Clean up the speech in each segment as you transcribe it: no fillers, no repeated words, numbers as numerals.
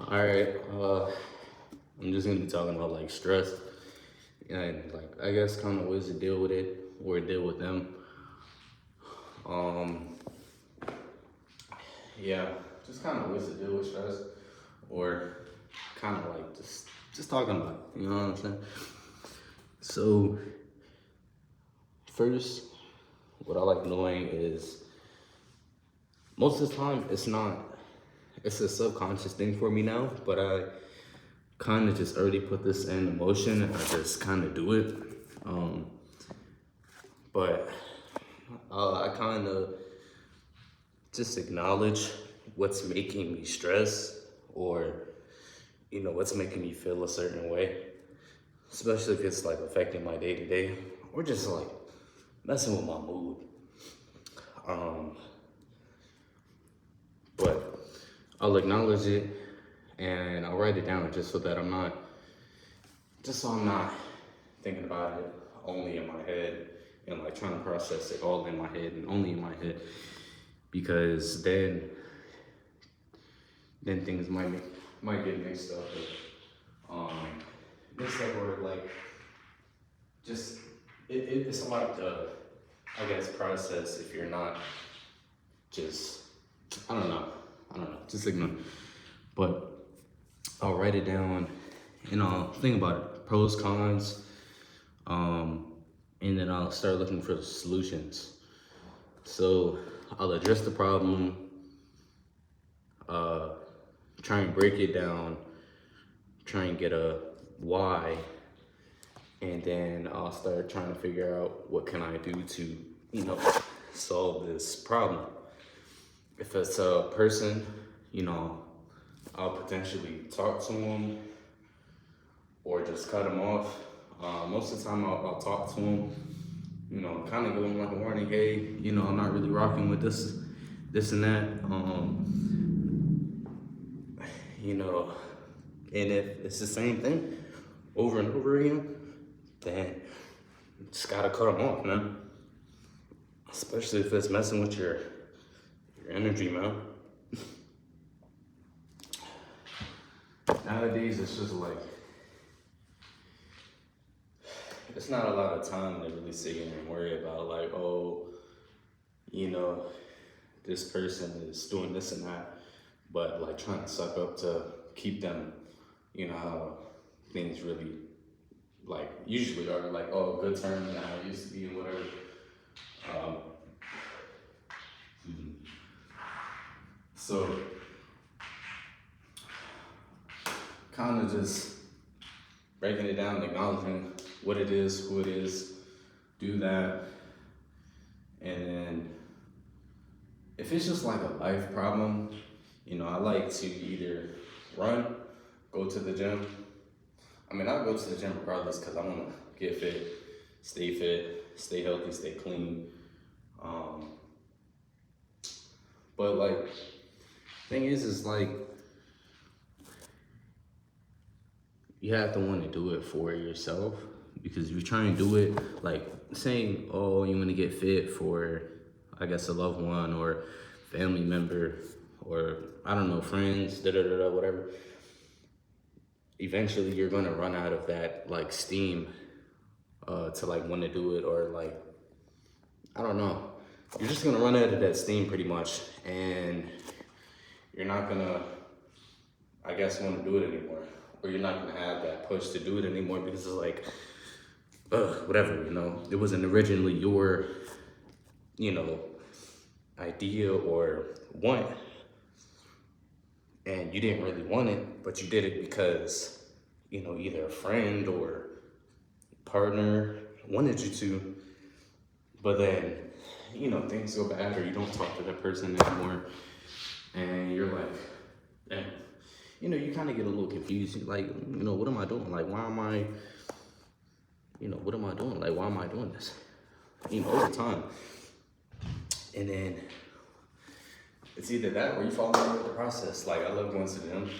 All right. I'm just gonna be talking about like stress and like I guess kind of ways to deal with it or deal with them. Um, yeah, just kind of ways to deal with stress or kind of like just talking about it, you know what I'm saying? So first, what I like doing is most of the time it's a subconscious thing for me now, but I kind of just already put this in motion and I just kind of do it. Um, but I kind of just acknowledge what's making me stress or, what's making me feel a certain way, especially if it's like affecting my day to day or just like messing with my mood. Um, but I'll acknowledge it and I'll write it down just so I'm not thinking about it only in my head and like trying to process it all in my head and only in my head because then things might get mixed up or like just it's a lot to I guess process if you're not just I don't know just ignore it. But I'll write it down and I'll think about it pros cons and then I'll start looking for the solutions. So I'll address the problem, uh, try and break it down, try and get a why, and then I'll start trying to figure out what can I do to, solve this problem. If it's a person, I'll potentially talk to them or just cut them off. Most of the time I'll talk to them, kind of give them like a warning, hey, I'm not really rocking with this and that. You know, and if it's the same thing over and over again, then you just gotta cut them off, man. Especially if it's messing with your energy, man. Nowadays, it's just like it's not a lot of time to really sit here and worry about like, oh, you know, this person is doing this and that, but like trying to suck up to keep them, how things really like usually are like, oh, good terms and how it used to be and whatever. Um, so kind of just breaking it down, acknowledging what it is, who it is, do that. And then if it's just like a life problem, I like to either run, go to the gym. I mean, I'll go to the gym regardless because I want to get fit, stay healthy, stay clean. But like, thing is like, you have to want to do it for yourself because if you try and do it, like saying, oh, you want to get fit for, I guess, a loved one or family member or I don't know, friends, whatever. Eventually, you're gonna run out of that like steam to like want to do it or like I don't know. You're just gonna run out of that steam pretty much, and you're not gonna, I guess, want to do it anymore, or you're not gonna have that push to do it anymore because it's like, whatever, it wasn't originally your, idea or want, and you didn't really want it, but you did it because, either a friend or partner wanted you to, but then, things go bad or you don't talk to that person anymore, and you're like, damn. You kind of get a little confused. You're like, what am I doing? Like, why am I, what am I doing? Like, why am I doing this? Over time. And then it's either that or you fall in love with the process. Like, I love going to the gym.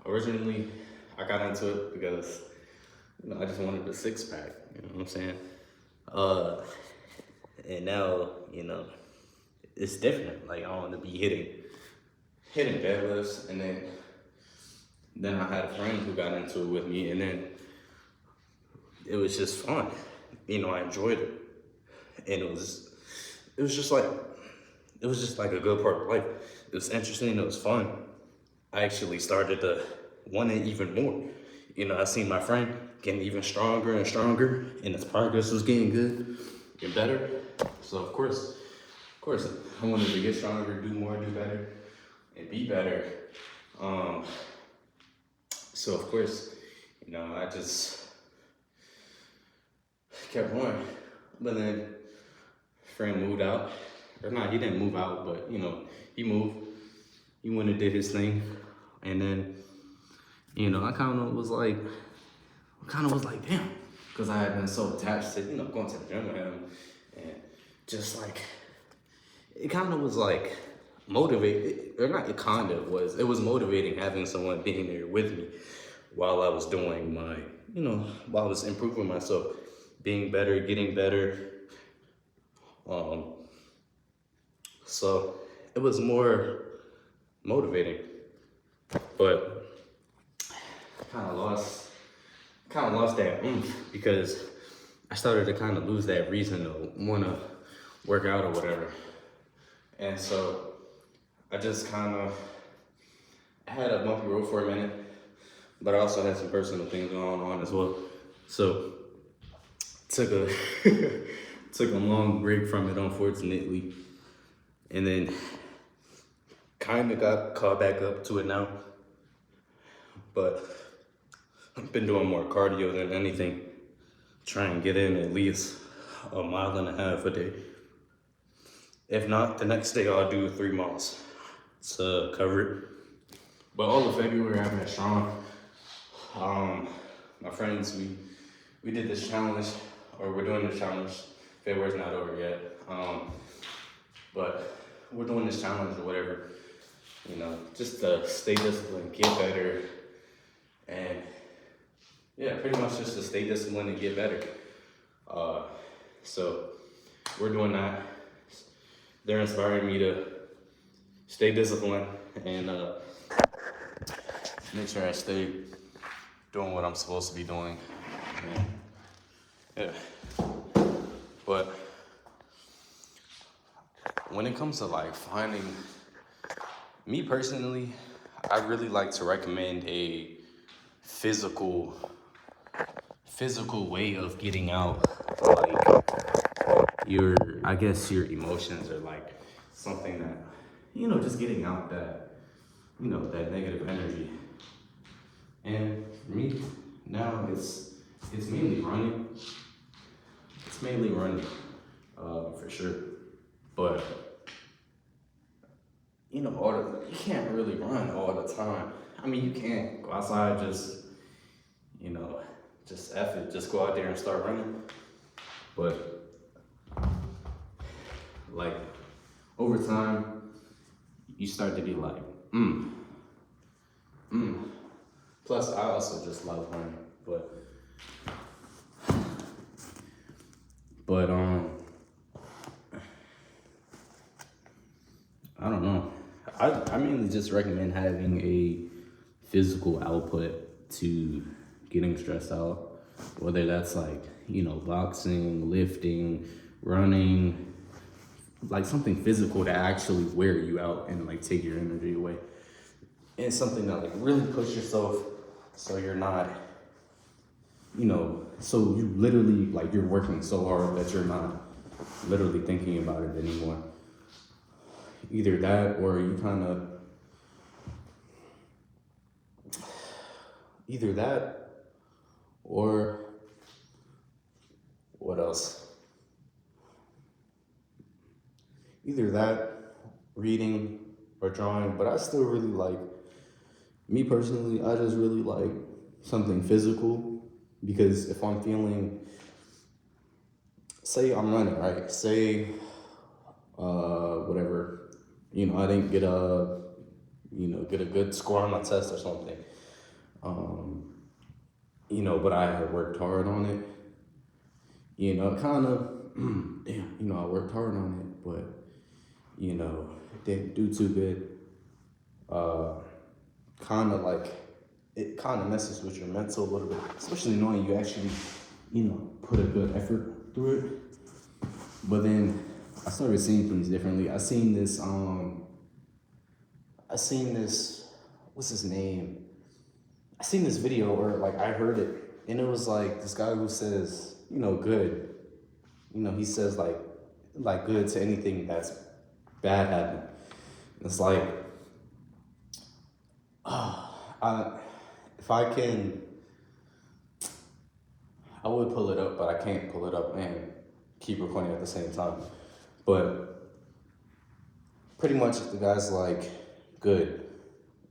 Originally, I got into it because, I just wanted a six pack. You know what I'm saying? And now, it's different. Like, I want to be hitting deadlifts, and then I had a friend who got into it with me, and then it was just fun. I enjoyed it, and it was just like a good part of life. It was interesting. It was fun. I actually started to want it even more. I seen my friend getting even stronger and stronger, and his progress was getting good and better. So of course, I wanted to get stronger, do more, do better, and be better. So of course, I just kept going. But then friend moved out. Or not, he didn't move out, but he moved. He went and did his thing. And then, I kind of was like, damn. Because I had been so attached to, going to the gym with him. And just like, it kind of was like motivated, or not, it was motivating having someone being there with me while I was doing my, while I was improving myself, being better, getting better. So it was more motivating, but kind of lost that oomph because I started to kind of lose that reason to want to work out or whatever. And so I just I had a bumpy road for a minute, but I also had some personal things going on as well. So took a took a long break from it, unfortunately, and then kind of got caught back up to it now. But I've been doing more cardio than anything, trying to get in at least a mile and a half a day. If not, the next day I'll do 3 miles to cover it. But all of February I've been strong. My friends, we did this challenge, or we're doing this challenge. February's not over yet. But we're doing this challenge or whatever, just to stay disciplined, get better, and yeah, pretty much just to stay disciplined and get better. So we're doing that. They're inspiring me to stay disciplined and make sure I stay doing what I'm supposed to be doing. Yeah. But when it comes to like finding, me personally, I really like to recommend a physical way of getting out like your emotions, or like something that, just getting out that, that negative energy. And for me now, it's mainly running. It's mainly running, for sure. But you can't really run all the time. I mean, you can't go outside, just F it, just go out there and start running. But like over time, you start to be like, Plus, I also just love running, but I don't know. I mainly just recommend having a physical output to getting stressed out, whether that's like, boxing, lifting, running, like something physical to actually wear you out and like take your energy away. And something that like really push yourself so you're not, so you literally like you're working so hard that you're not literally thinking about it anymore. Either that, or or what else? Either that, reading or drawing, but I still really like, me personally, I just really like something physical, because if I'm feeling, say I'm running, right? Say, whatever, I didn't get a good score on my test or something. But I had worked hard on it. I worked hard on it, but, didn't do too good. uh, kind of like, it kind of messes with your mental a little bit, especially knowing you actually, put a good effort through it. But then I started seeing things differently. What's his name? I seen this video, or like I heard it, and it was like this guy who says, good. He says like good to anything that's bad happened. It's like, I if I can, I would pull it up, but I can't pull it up and keep recording at the same time. But pretty much the guy's like, good,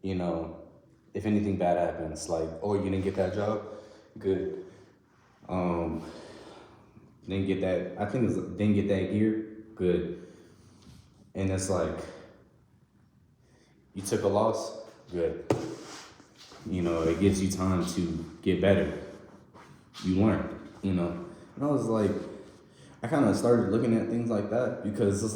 if anything bad happens, like, oh, you didn't get that job, good. Um, didn't get that, I think it's didn't get that gear, good. And it's like, you took a loss, good. It gives you time to get better. You learn, And I was like, I kind of started looking at things like that because it's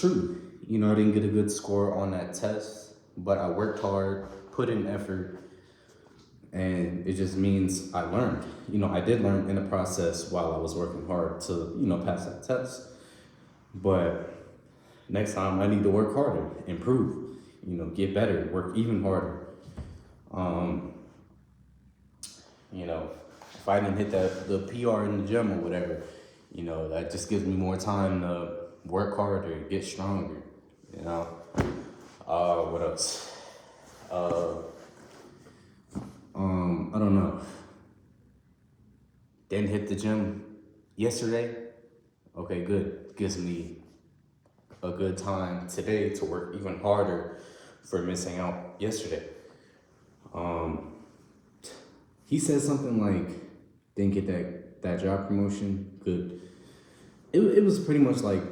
true. I didn't get a good score on that test, but I worked hard, put in effort, and it just means I learned. I did learn in the process while I was working hard to, pass that test. But next time I need to work harder, improve, get better, work even harder. If I didn't hit the PR in the gym or whatever, that just gives me more time to work harder, get stronger, What else? I don't know. Didn't hit the gym yesterday. Okay, good. Gives me a good time today to work even harder for missing out yesterday. He said something like, didn't get that job promotion, good. It was pretty much like,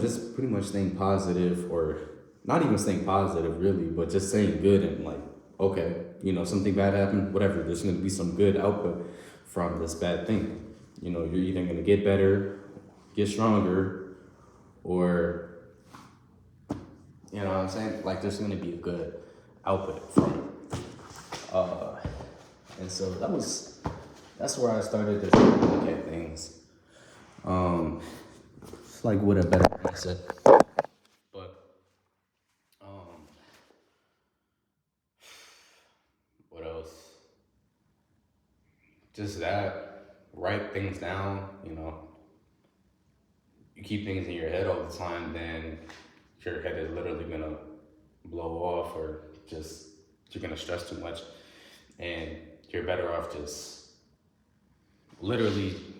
just pretty much staying positive, or not even staying positive really, but just saying good and like, okay, something bad happened, whatever, there's gonna be some good output from this bad thing. You're either gonna get better, get stronger, or, what I'm saying? Like there's gonna be a good output from it. And so that's where I started to look at things. It's like with a better mindset. But what else? Just that, write things down, you keep things in your head all the time, then your head is literally gonna blow off, or just you're gonna stress too much, and you're better off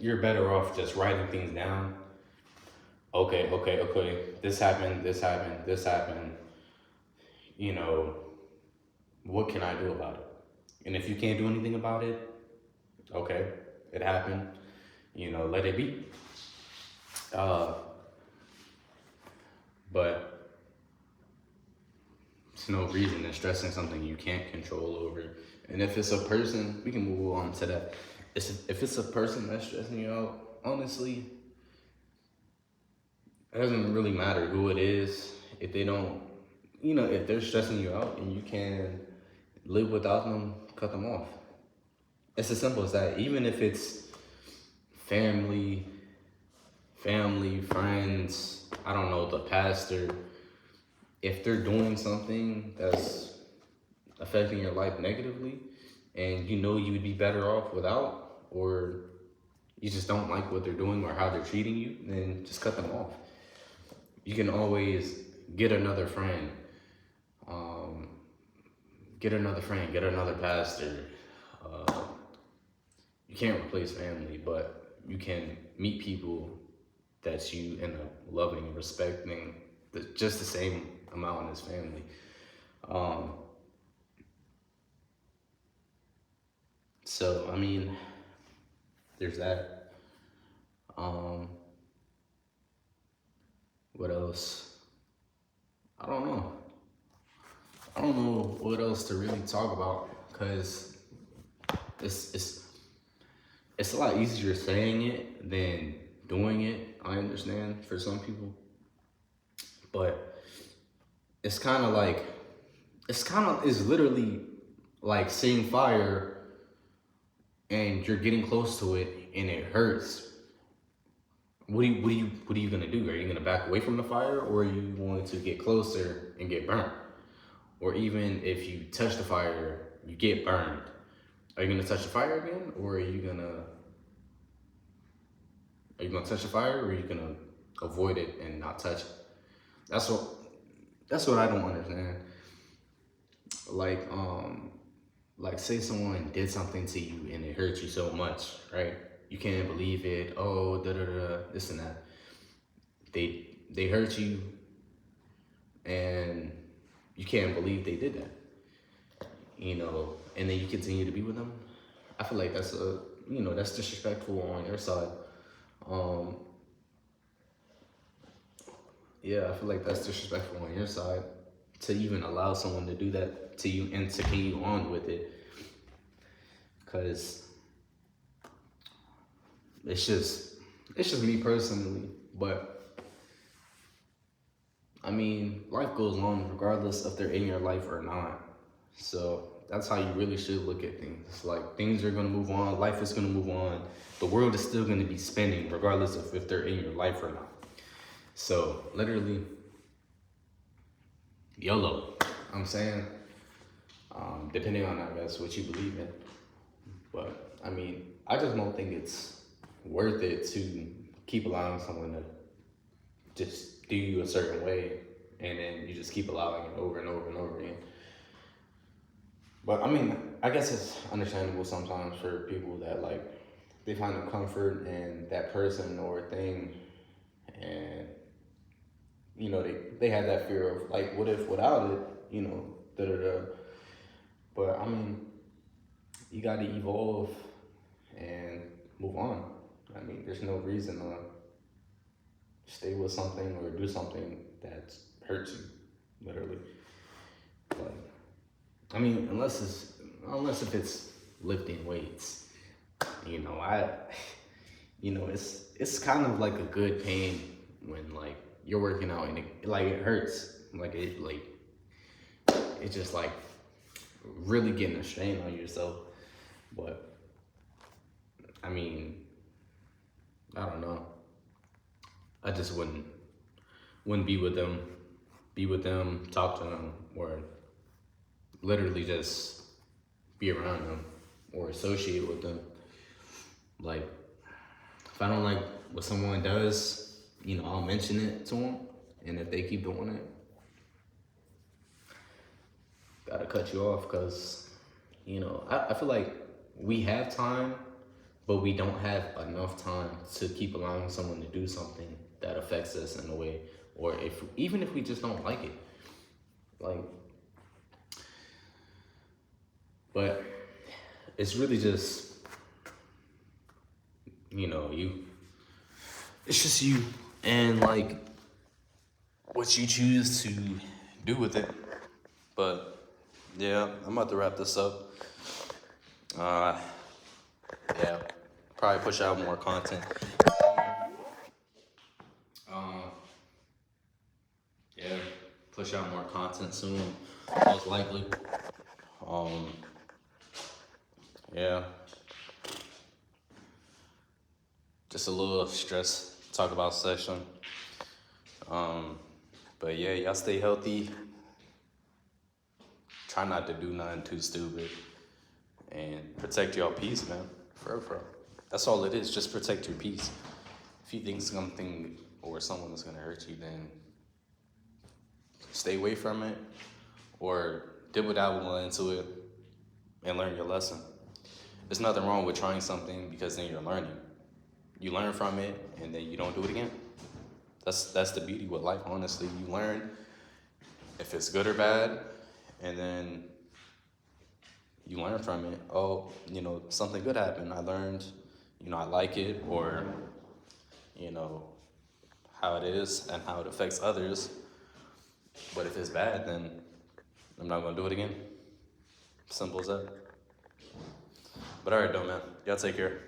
you're better off just writing things down. Okay, this happened, what can I do about it? And if you can't do anything about it, okay, it happened, let it be. But it's no reason in stressing something you can't control over. And if it's a person, we can move on to that. If it's a person that's stressing you out, honestly, it doesn't really matter who it is. If they don't, if they're stressing you out and you can live without them, cut them off. It's as simple as that. Even if it's family, friends, I don't know, the pastor, if they're doing something that's affecting your life negatively, and you would be better off without, or you just don't like what they're doing or how they're treating you, then just cut them off. You can always get another friend, get another pastor. You can't replace family, but you can meet people that you end up loving and respecting just the same amount as family. So, I mean, there's that. What else? I don't know. I don't know what else to really talk about, because it's a lot easier saying it than doing it. I understand for some people, but it's kind of like, it's literally like seeing fire and you're getting close to it and it hurts. What are you gonna do? Are you gonna back away from the fire, or are you going to get closer and get burnt? Or even if you touch the fire, you get burned. Are you gonna touch the fire again, or are you gonna touch the fire, or are you gonna avoid it and not touch it? That's what that's what I don't understand. Like like say someone did something to you and it hurt you so much, right? You can't believe it. Oh, da da da, this and that. They hurt you, and you can't believe they did that. And then you continue to be with them. I feel like that's disrespectful on your side. Um, yeah, I feel like that's disrespectful on your side to even allow someone to do that to you and to continue on with it, because it's just me personally. But I mean, life goes on regardless if they're in your life or not. So that's how you really should look at things. It's like things are gonna move on, life is gonna move on, the world is still gonna be spinning regardless of if they're in your life or not. So literally, YOLO. I'm saying, depending on, I guess, what you believe in. But I mean, I just don't think it's worth it to keep allowing someone to just do you a certain way, and then you just keep allowing it over and over and over again. But I mean, I guess it's understandable sometimes for people that like they find a comfort in that person or thing, and they have that fear of like, what if without it, da da da. But I mean, you got to evolve and move on. I mean, there's no reason to stay with something or do something that hurts you, literally. Like, I mean, unless if it's lifting weights, it's kind of like a good pain when like you're working out and it hurts, it's just like really getting a strain on yourself. But I mean, I don't know. I just wouldn't be with them, talk to them, or literally just be around them or associate with them. Like, if I don't like what someone does, I'll mention it to them, and if they keep doing it, gotta cut you off, because I feel like we have time, but we don't have enough time to keep allowing someone to do something that affects us in a way, or even if we just don't like it. Like, but it's really just, it's just you and like what you choose to do with it. But yeah, I'm about to wrap this up. Yeah, probably push out more content. Yeah, push out more content soon, most likely. Yeah, just a little stress. Talk about session. But yeah, y'all stay healthy. Try not to do nothing too stupid, and protect y'all peace, man. For real. That's all it is. Just protect your peace. If you think something or someone is gonna hurt you, then stay away from it, or dip dabble into it and learn your lesson. There's nothing wrong with trying something, because then you're learning. You learn from it, and then you don't do it again. That's the beauty with life, honestly. You learn if it's good or bad, and then you learn from it. Oh, something good happened. I learned, I like it, or, how it is and how it affects others. But if it's bad, then I'm not gonna do it again. Simple as that. But all right, though, man. Y'all take care.